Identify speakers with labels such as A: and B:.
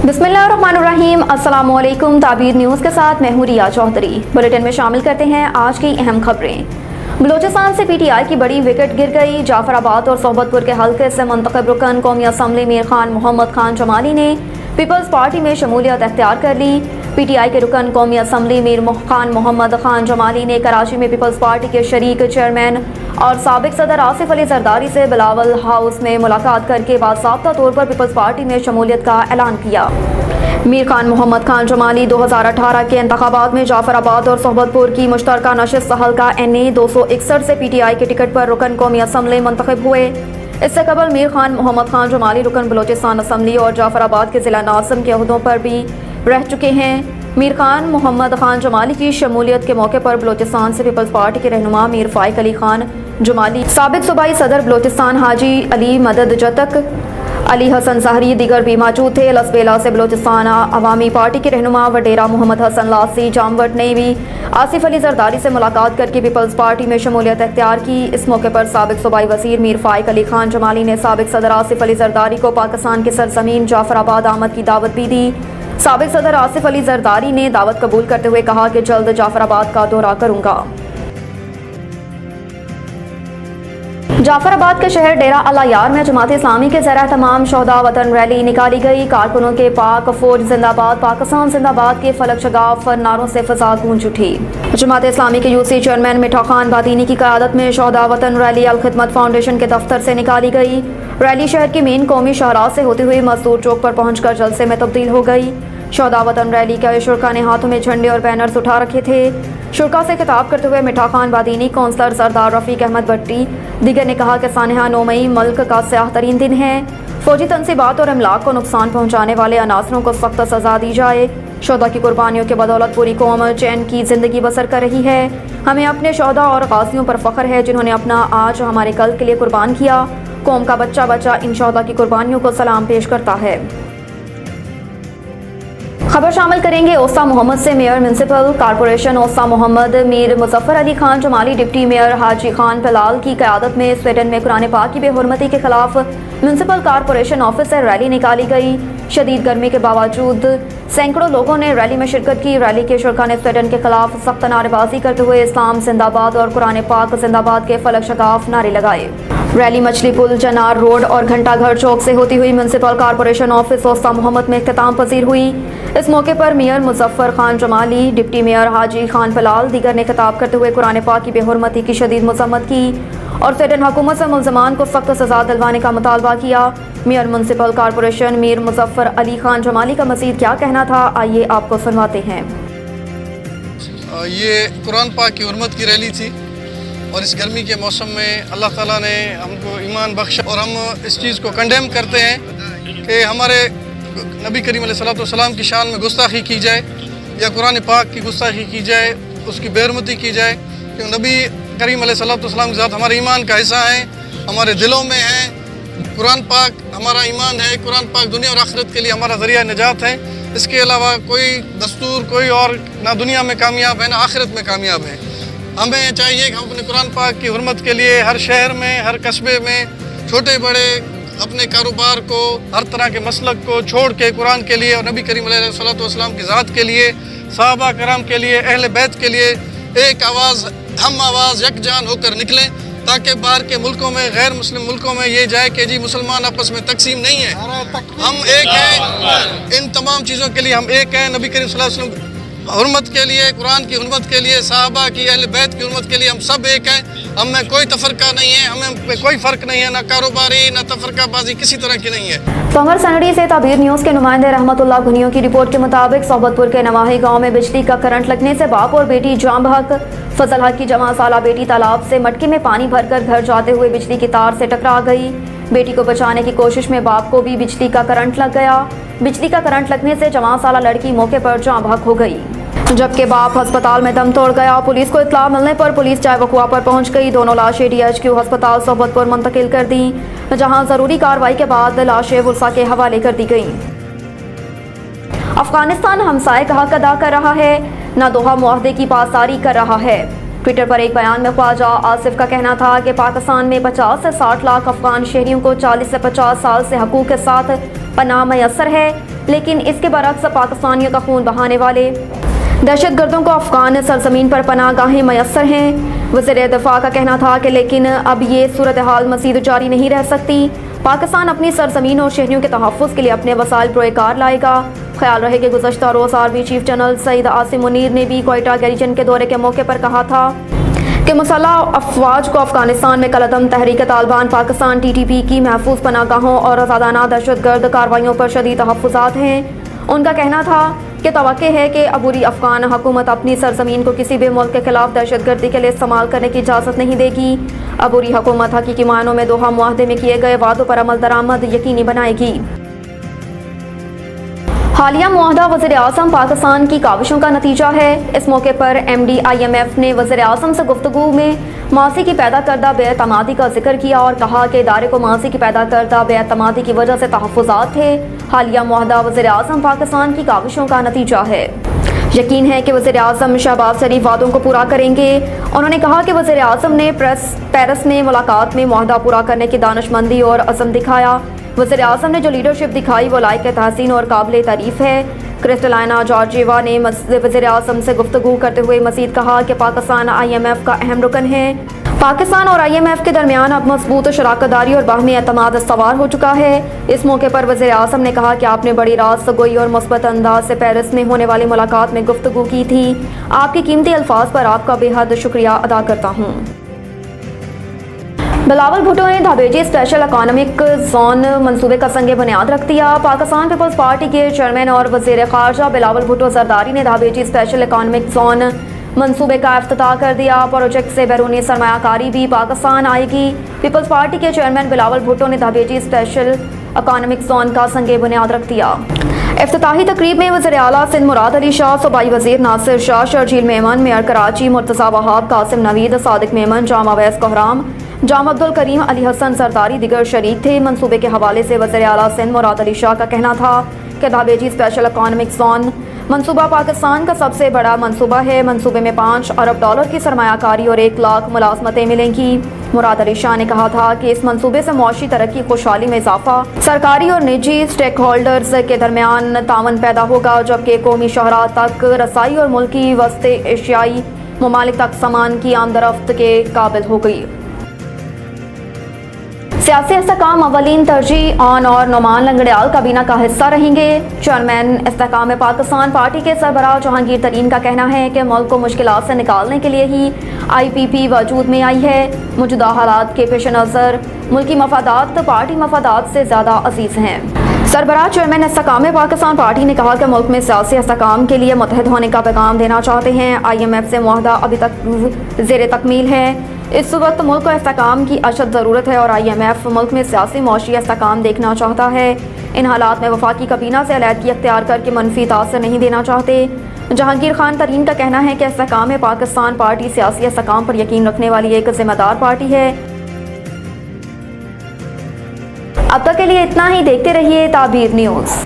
A: बिस्मिल्लाहिर्रहमानिर्रहीम, अस्सलामुअलैकुम। ताबीर न्यूज़ के साथ मैं हूं रिया चौधरी। बुलेटिन में शामिल करते हैं आज की अहम खबरें। बलूचिस्तान से पीटीआई की बड़ी विकेट गिर गई। जाफराबाद और सोबतपुर के हल्के से मुंतखब रुकन कौमी असम्बली मीर खान मोहम्मद खान जमाली ने पीपल्स पार्टी में शमूलियत अख्तियार कर ली। पीटीआई के रुकन कौमी असम्बली मीर खान मोहम्मद खान जमाली ने कराची में पीपल्स पार्टी के शरीक चेयरमैन और साबिक सदर आसिफ अली जरदारी से बिलावल हाउस में मुलाकात करके बाज़ाब्ता तौर पर पीपल्स पार्टी में शमूलियत का ऐलान किया। मीर खान मोहम्मद खान जमाली 2018 के इंतखाबात में जाफराबाद और सोहबतपुर की मुश्तरका नशिस्त हल्का NA 261 से पीटीआई के टिकट पर रुकन कौमी असम्बली मुंतखब हुए। इससे कबल मीर खान मोहम्मद खान जमाली रुकन बलूचिस्तान असम्बली और जाफराबाद के ज़िला नाज़िम के ओहदों पर भी रह चुके हैं। मीर खान मोहम्मद खान जमाली की शमूलियत के मौके पर बलूचिस्तान से पीपल्स पार्टी के रहनुमा मीर फाइक अली खान जमाली, साबिक सूबाई सदर बलूचिस्तान हाजी अली मदद जतक, अली हसन ज़हरी दीगर भी मौजूद थे। लसबेला से बलूचिस्तान अवामी पार्टी के रहनुमा वडेरा मोहम्मद हसन लासी जामवट ने भी आसिफ अली जरदारी से मुलाकात करके पीपल्स पार्टी में शमूलियत अख्तियार की। इस मौके पर साबिक सूबाई वज़ीर मीर फाइक अली खान जमाली ने साबिक सदर आसिफ अली जरदारी को पाकिस्तान की सरजमीन जाफराबाद आमद की दावत भी दी। साबिक सदर आसिफ अली जरदारी ने दावत कबूल करते हुए कहा कि जल्द जाफराबाद का दौरा करूंगा। जाफराबाद के शहर डेरा अल-यार में जमात इस्लामी के ज़रिए तमाम शोहदा वतन रैली निकाली गई। कारकुनों के पाक फौज जिंदाबाद, पाकिस्तान जिंदाबाद के फलक शगाफ नारों से फ़ज़ा गूंज उठी। जमात इस्लामी के यूसी चेयरमैन मिठा खान बादीनी की क़यादत में शोहदा वतन रैली अल खिदमत फाउंडेशन के दफ्तर से निकाली गई। रैली शहर की मेन कौमी शाहराह से होती हुई मजदूर चौक पर पहुंचकर जलसे में तब्दील हो गई। शोहदा वतन रैली के शुरा ने हाथों में झंडे और बैनर्स उठा रखे थे। शुरा से खिताब करते हुए मिठा खान बादीनी, कौंसलर सरदार रफ़ीक अहमद भट्टी दीगर ने कहा कि सानहा 9 मई मुल्क का स्याह तरीन दिन है। फौजी तनसीबात और अमलाक को नुकसान पहुँचाने वाले अनासरों को सख्त सजा दी जाए। शोहदा की कुर्बानियों के बदौलत पूरी कौम चैन की ज़िंदगी बसर कर रही है। हमें अपने शोहदा और गाज़ियों पर फ़ख्र है जिन्होंने अपना आज हमारे कल के लिए कुर्बान किया। कौम का बच्चा बच्चा इन शोहदा की कुर्बानियों को सलाम पेश करता है। खबर शामिल करेंगे ओस्ता मोहम्मद से। Mayor municipal corporation Usta Mohammed Mir Muzaffar Ali Khan Jamali deputy mayor Haji Khan Palal की क़यादत में स्वीडन में कुरान पाक की बेहुरमती के खिलाफ म्यूनसिपल कॉरपोरेशन ऑफिस से रैली निकाली गई। शदीद गर्मी के बावजूद सैकड़ों लोगों ने रैली में शिरकत की। रैली के शुरा ने स्वीडन के खिलाफ सख्त नारेबाजी करते हुए इस्लाम जिंदाबाद और कुरान पाक जिंदाबाद के फलक शगाफ नारे लगाए। रैली मछली पुल, जनार रोड और घंटा घर चौक से होती हुई municipal corporation office Usta Mohammed में इख्तिताम पजीर हुई। इस मौके पर mayor Muzaffar Khan Jamali, deputy mayor Haji Khan Palal दीगर ने खिताब करते हुए कुरान पाक की बेहुरमती की शदीद मजम्मत की और स्वीडन हुकूमत से मुल्ज़मान को सख्त सजा दिलवाने का मुतालबा किया। Mayor municipal corporation Mir Muzaffar Ali Khan Jamali का मज़ीद क्या कहना था, आइए आपको सुनवाते हैं।
B: ये कुरान पाक की हुर्मत की रैली थी और इस गर्मी के मौसम में अल्लाह ताला ने हमको ईमान बख्शा और हम इस चीज़ को कंडेम करते हैं कि हमारे नबी करीम अलैहिस्सलाम की शान में गुस्ताखी की जाए या कुरान पाक की गुस्ताखी की जाए, उसकी बेहुरमती की जाए। क्योंकि नबी करीम अलैहिस्सलाम के साथ हमारे ईमान का हिस्सा है, हमारे दिलों में है। कुरान पाक हमारा ईमान है। कुरान पाक दुनिया और आखिरत के लिए हमारा ज़रिया निजात है। इसके अलावा कोई दस्तूर कोई और ना दुनिया में कामयाब है ना आखिरत में कामयाब है। हमें चाहिए कि हम अपने कुरान पाक की हुर्मत के लिए हर शहर में, हर कस्बे में, छोटे बड़े अपने कारोबार को, हर तरह के मसलक को छोड़ के कुरान के लिए और नबी करीम अलैहिस्सलाम की ज़ात के लिए, सहाबा कराम के लिए, अहले बैत के लिए एक आवाज़, हम आवाज़ यकजान होकर निकलें ताकि बाहर के मुल्कों में, गैर मुस्लिम मुल्कों में ये जाए कि जी मुसलमान आपस में तकसीम नहीं है, हम एक हैं। इन तमाम चीज़ों के लिए हम एक हैं। नबी करीम सल्लल्लाहु अलैहि वसल्लम हुर्मत के लिए, कुरान की हुर्मत के लिए, सहाबा की, अहले बैत की हुर्मत के लिए हम सब एक हैं। हम में कोई तफरका नहीं है, हमें कोई फ़र्क नहीं है, ना कारोबारी ना तफरकाबाजी किसी तरह की नहीं है।
A: तंवर सनडी से ताबीर न्यूज़ के नुमाइंदे रहमतुल्लाह घुनियों की रिपोर्ट के मुताबिक सोहबतपुर के नवाही गांव में बिजली का करंट लगने से बाप और बेटी जाम बहक। फजल हक की जमा साला बेटी तालाब से मटके में पानी भरकर घर जाते हुए बिजली की तार से टकरा गई। बेटी को बचाने की कोशिश में बाप को भी बिजली का करंट लग गया। बिजली का करंट लगने से जमा साला लड़की मौके पर जाम बहक हो गई, जबकि बाप अस्पताल में दम तोड़ गया। पुलिस को इत्तला मिलने पर पुलिस चाय वकुआ पर पहुंच गई। दोनों लाशें DHQ अस्पताल सोहबतपुर मुंतकिल कर दी, जहां जरूरी कार्रवाई के बाद लाशें वुल्सा के हवाले कर दी गईं। अफगानिस्तान हमसाये का हक अदा कर रहा है, न दोहा मुआहदे की पासदारी कर रहा है। ट्विटर पर एक बयान में ख्वाजा आसिफ का कहना था कि पाकिस्तान में 50 से 60 लाख अफगान शहरियों को 40 से 50 साल से हकूक़ के साथ पनाह मैसर है। لیکن اس کے برعکس پاکستانیوں کا خون بہانے والے دہشت گردوں کو افغان سرزمین پر پناہ گاہیں میسر ہیں۔ وزیر دفاع کا کہنا تھا کہ لیکن اب یہ صورتحال مزید جاری نہیں رہ سکتی۔ پاکستان اپنی سرزمین اور شہریوں کے تحفظ کے لیے اپنے وسائل پروئے کار لائے گا۔ خیال رہے کہ گزشتہ روز آرمی چیف جنرل سعید عاصم منیر نے بھی کوئٹہ گیریجن کے دورے کے موقع پر کہا تھا کہ مسلح افواج کو افغانستان میں کالعدم تحریک طالبان پاکستان TTP کی محفوظ پناہ گاہوں اور آزادانہ دہشت گرد کارروائیوں پر شدید تحفظات ہیں۔ ان کا کہنا تھا کہ توقع ہے کہ عبوری افغان حکومت اپنی سرزمین کو کسی بھی ملک کے خلاف دہشت گردی کے لیے استعمال کرنے کی اجازت نہیں دے گی۔ عبوری حکومت حقیقی معنوں میں دوحہ معاہدے میں کیے گئے وعدوں پر عمل درآمد یقینی بنائے گی۔ حالیہ معاہدہ وزیر اعظم پاکستان کی کاوشوں کا نتیجہ ہے۔ اس موقع پر MD IMF نے وزیر اعظم سے گفتگو میں ماضی کی پیدا کردہ بے اعتمادی کا ذکر کیا اور کہا کہ ادارے کو ماضی کی پیدا کردہ بے اعتمادی کی وجہ سے تحفظات تھے۔ حالیہ معاہدہ وزیر اعظم پاکستان کی کاوشوں کا نتیجہ ہے۔ یقین ہے کہ وزیر اعظم شہباز شریف وعدوں کو پورا کریں گے۔ انہوں نے کہا کہ وزیر اعظم نے پیرس میں ملاقات میں معاہدہ پورا کرنے کی دانشمندی اور عزم دکھایا۔ وزیر اعظم نے جو لیڈرشپ دکھائی وہ لائق تحسین اور قابل تعریف ہے۔ کرسٹلائنا جارجیوا نے وزیر اعظم سے گفتگو کرتے ہوئے مزید کہا کہ پاکستان IMF کا اہم رکن ہے۔ پاکستان اور IMF کے درمیان اب مضبوط شراکت داری اور باہمی اعتماد استوار ہو چکا ہے۔ اس موقع پر وزیر اعظم نے کہا کہ آپ نے بڑی راست گوئی اور مثبت انداز سے پیرس میں ہونے والی ملاقات میں گفتگو کی تھی۔ آپ کے قیمتی الفاظ پر آپ کا بے حد شکریہ ادا کرتا ہوں۔ بلاول بھٹو نے دھابیجی اسپیشل اکانومک زون منصوبے کا سنگ بنیاد رکھ دیا۔ پاکستان پیپلز پارٹی کے چیئرمین اور وزیر خارجہ بلاول بھٹو زرداری نے دھابیجی اسپیشل اکانومک زون منصوبے کا افتتاح کر دیا۔ پروجیکٹ سے بیرونی سرمایہ کاری بھی پاکستان آئے گی۔ پیپلز پارٹی کے چیئرمین بلاول بھٹو نے دھابیجی اسپیشل اکانومک زون کا سنگ بنیاد رکھ دیا۔ افتتاحی تقریب میں وزیر اعلیٰ سندھ مراد علی شاہ، صوبائی وزیر ناصر شاہ، شرجیل میمن، میئر کراچی مرتضیٰ وہاب، قاسم نوید، صادق میمن، جام اویس کوہرام، جام عبدالکریم، علی حسن زرداری دیگر شریک تھے۔ منصوبے کے حوالے سے وزیر اعلیٰ سندھ مراد علی شاہ کا کہنا تھا کہ دھابیجی اسپیشل اکانومک زون منصوبہ پاکستان کا سب سے بڑا منصوبہ ہے۔ منصوبے میں $5 ارب کی سرمایہ کاری اور 1 لاکھ ملازمتیں ملیں گی۔ مراد علی شاہ نے کہا تھا کہ اس منصوبے سے معاشی ترقی، خوشحالی میں اضافہ، سرکاری اور نجی اسٹیک ہولڈرز کے درمیان تعاون پیدا ہوگا، جبکہ قومی شاہراہ تک رسائی اور ملکی وسط ایشیائی ممالک تک سامان کی آمدرفت کے قابل ہوگی۔ سیاسی استحکام اولین ترجیح آن اور نعمان لنگڑیال کابینہ کا حصہ رہیں گے۔ چیئرمین استحکام پاکستان پارٹی کے سربراہ جہانگیر ترین کا کہنا ہے کہ ملک کو مشکلات سے نکالنے کے لیے ہی IPP وجود میں آئی ہے۔ موجودہ حالات کے پیش نظر ملکی مفادات پارٹی مفادات سے زیادہ عزیز ہیں۔ سربراہ چیئرمین استحکام پاکستان پارٹی نے کہا کہ ملک میں سیاسی استحکام کے لیے متحد ہونے کا پیغام دینا چاہتے ہیں۔ IMF سے معاہدہ ابھی تک زیر تکمیل ہے۔ اس وقت ملک کو استحکام کی اشد ضرورت ہے اور IMF ملک میں سیاسی معاشی استحکام دیکھنا چاہتا ہے۔ ان حالات میں وفاقی کابینہ سے علیحدگی اختیار کر کے منفی تاثر نہیں دینا چاہتے۔ جہانگیر خان ترین کا کہنا ہے کہ استحکام پاکستان پارٹی سیاسی استحکام پر یقین رکھنے والی ایک ذمہ دار پارٹی ہے۔ اب تک کے لیے اتنا ہی، دیکھتے رہیے تعبیر نیوز۔